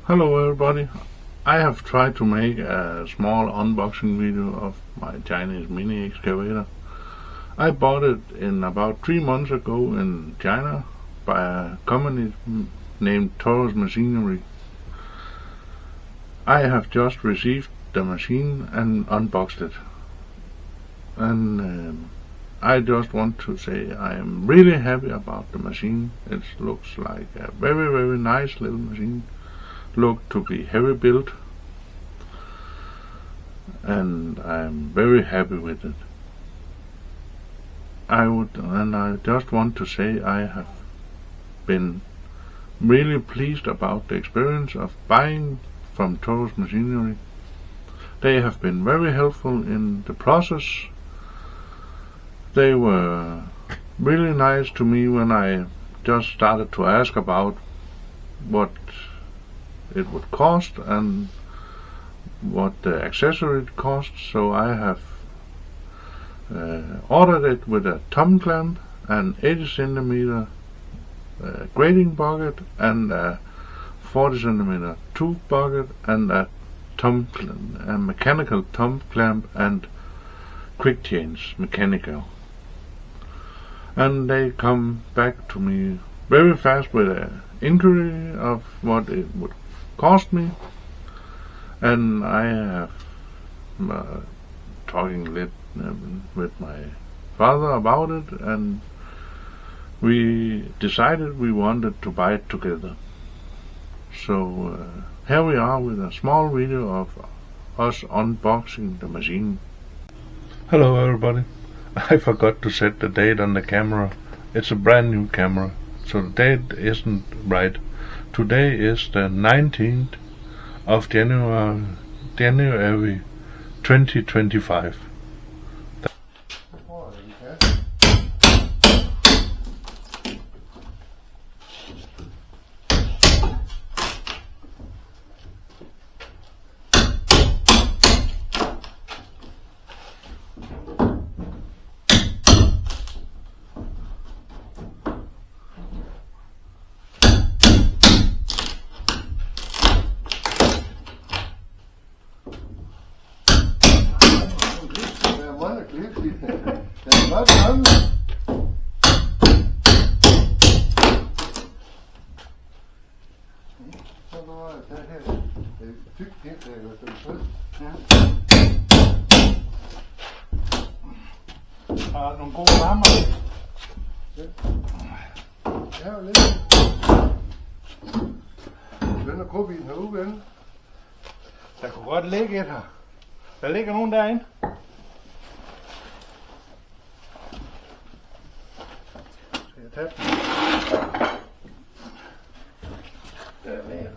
Hello everybody, I have tried to make a small unboxing video of my Chinese mini excavator. I bought it in about 3 months ago in China by a company named Taurus Machinery. I have just received the machine and unboxed it, and I just want to say I am really happy about the machine. It looks like a very nice little machine. Look to be heavy built, and I'm very happy with it. I just want to say I have been really pleased about the experience of buying from Taurus Machinery. They have been very helpful in the process. They were really nice to me when I just started to ask about what it would cost and what the accessory cost. So I have ordered it with a thumb clamp, an 80 centimeter grading bucket, and a 40 centimeter tooth bucket, and a mechanical thumb clamp and quick change mechanical. And they come back to me very fast with an inquiry of what it would cost me, and I have talking with my father about it, and we decided we wanted to buy it together. So here we are with a small video of us unboxing the machine. Hello everybody, I forgot to set the date on the camera. It's a brand new camera, so the date isn't right. Today is the 19th of January 2025. Har nogle gode rammer. Ja, jo lidt. Den er kobilen herude, ven. Der kunne godt ligge et her. Der ligger nogen derinde. Skal jeg tage den? Der ligger den.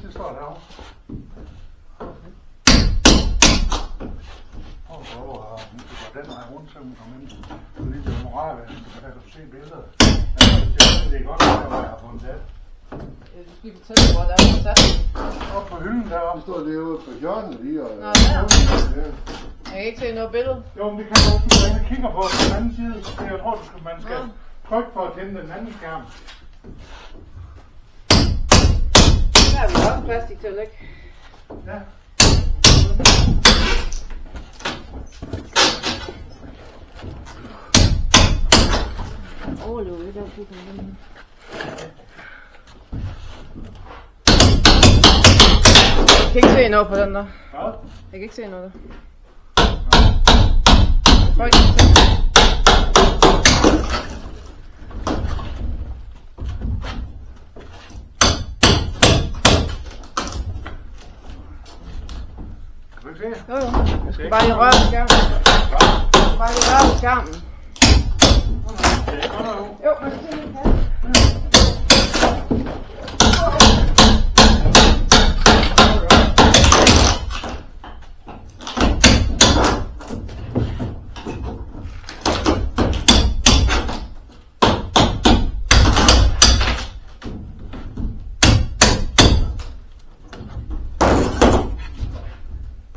Det står derovre. Og den vej rundt, så hun kommer ind. Så lige til moralvæsen, så kan du se billedet. Det er godt, at jeg har fundet det. Du skal fortælle, hvor der er sat. Oppe på hylden deroppe. Det står derude på hjørnet lige. Og nå, der. Jeg kan ikke se noget billede. Jo, men det kan du også, når jeg kigger på den anden side. Jeg tror, man skal trykke for at tænde den anden skærm. Der har vi også plastik til at lægge. Ja. Overlever lidt af kiggen med den. Jeg kan ikke se noget på den der. Hvad? Jeg kan ikke se noget der. Jeg tror ikke, jeg kan se. se? Jo, jo. Jeg skal bare lige røre skærmen. bare lige røre på skærmen. Det er godt nok. Jo, man skal se en kasse.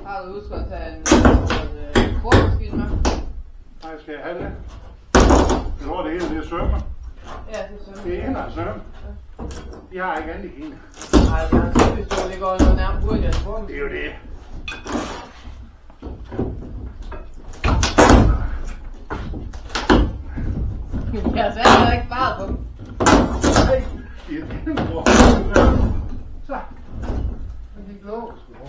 Har du husket at tage en kortmaskine med? Nej, skal jeg have det? Jeg tror, det hele det er sømme. Ja, det er sådan. Det er en af sømme. De har ikke andet i. Nej, det er sådan, hvis du ligger noget nærmere hurtigt af kortmaskinen. Det er jo det. Jeg har særligt ikke sparet på dem. Nej, det er det. Så. Men de glå, sgu da.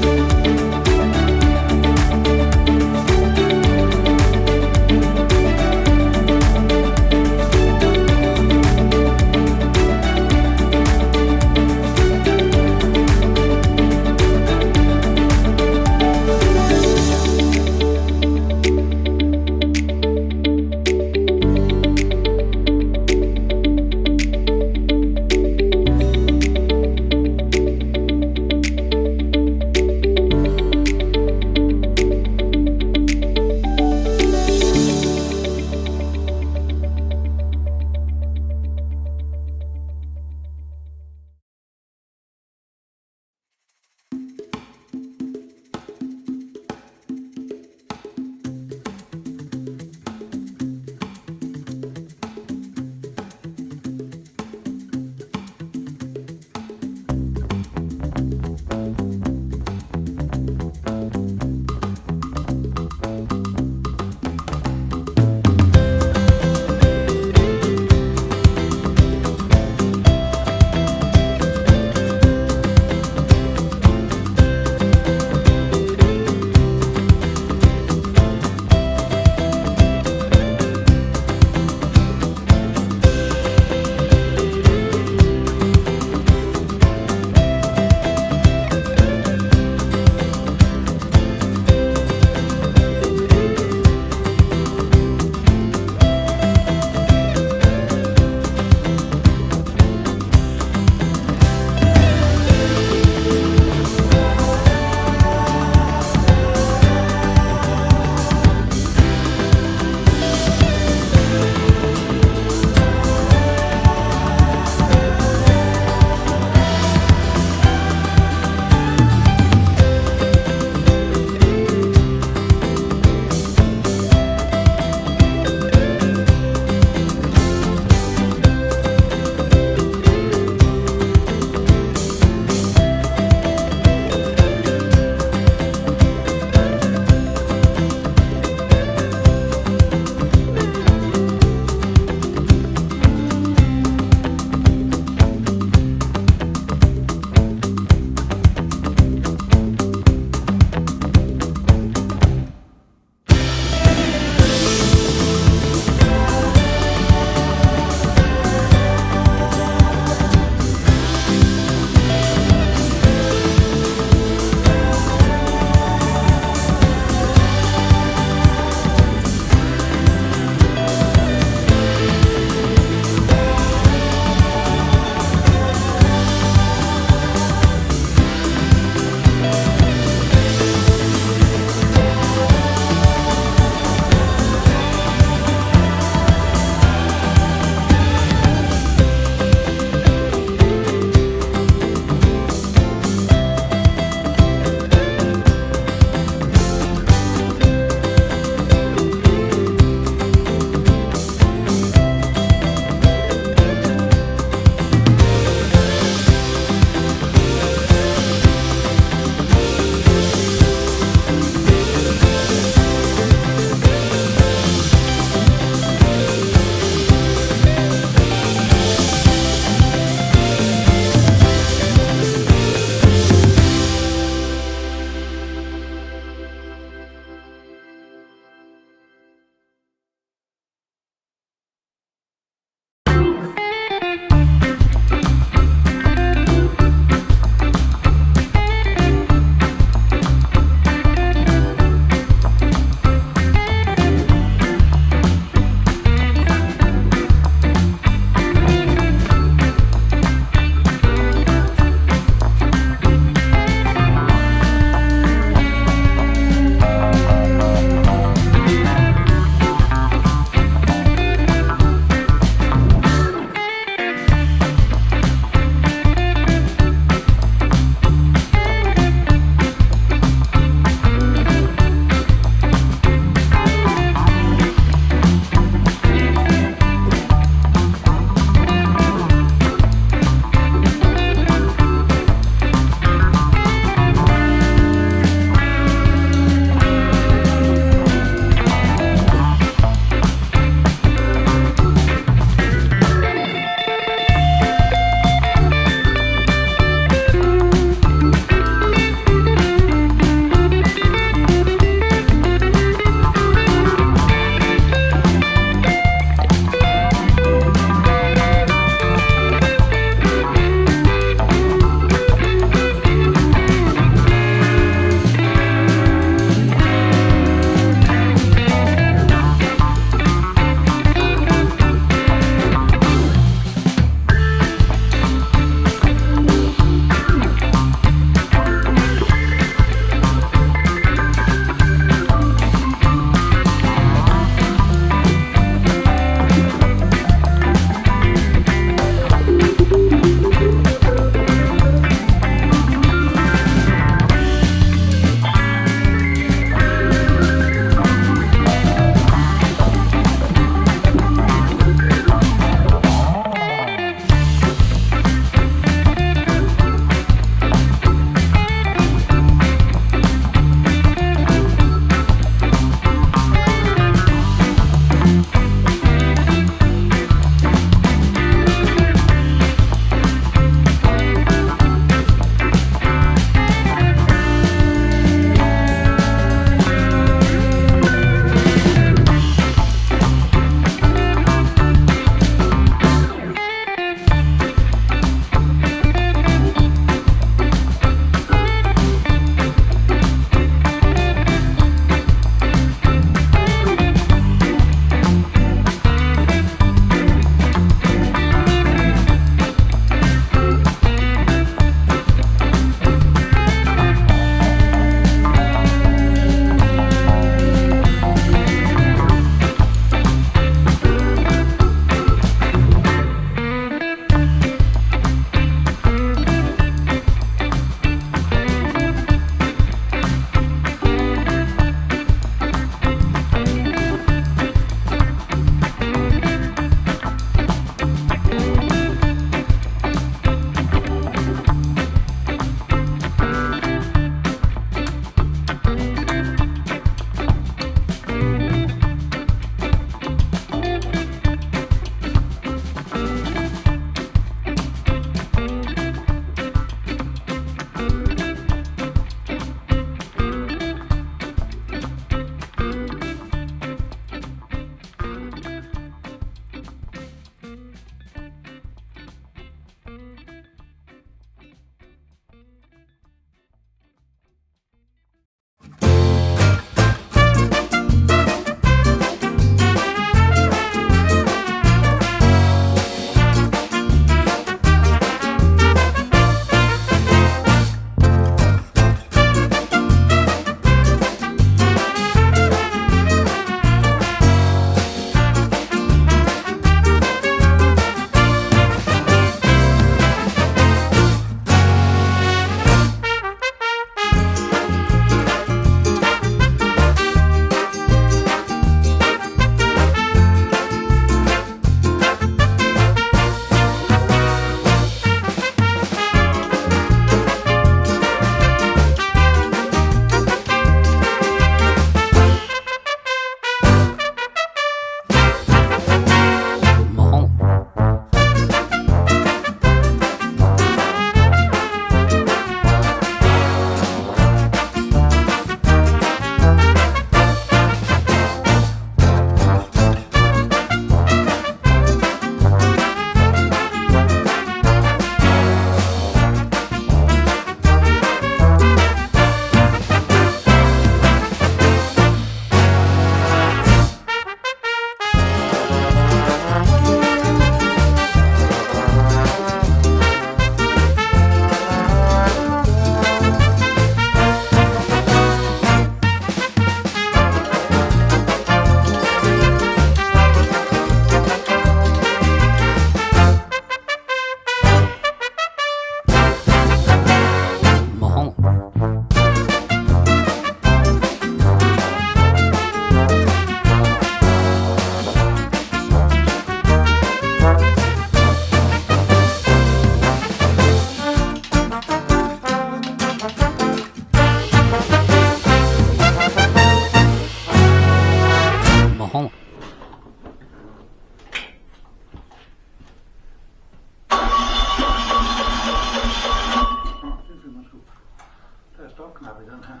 har vi den her.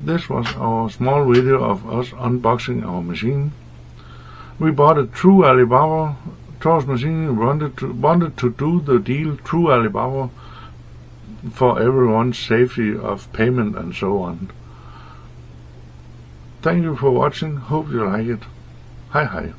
This was our small video of us unboxing our machine. We bought a true Alibaba. Thor's machine wanted to do the deal through Alibaba for everyone's safety of payment and so on. Thank you for watching. Hope you like it. Hej hej.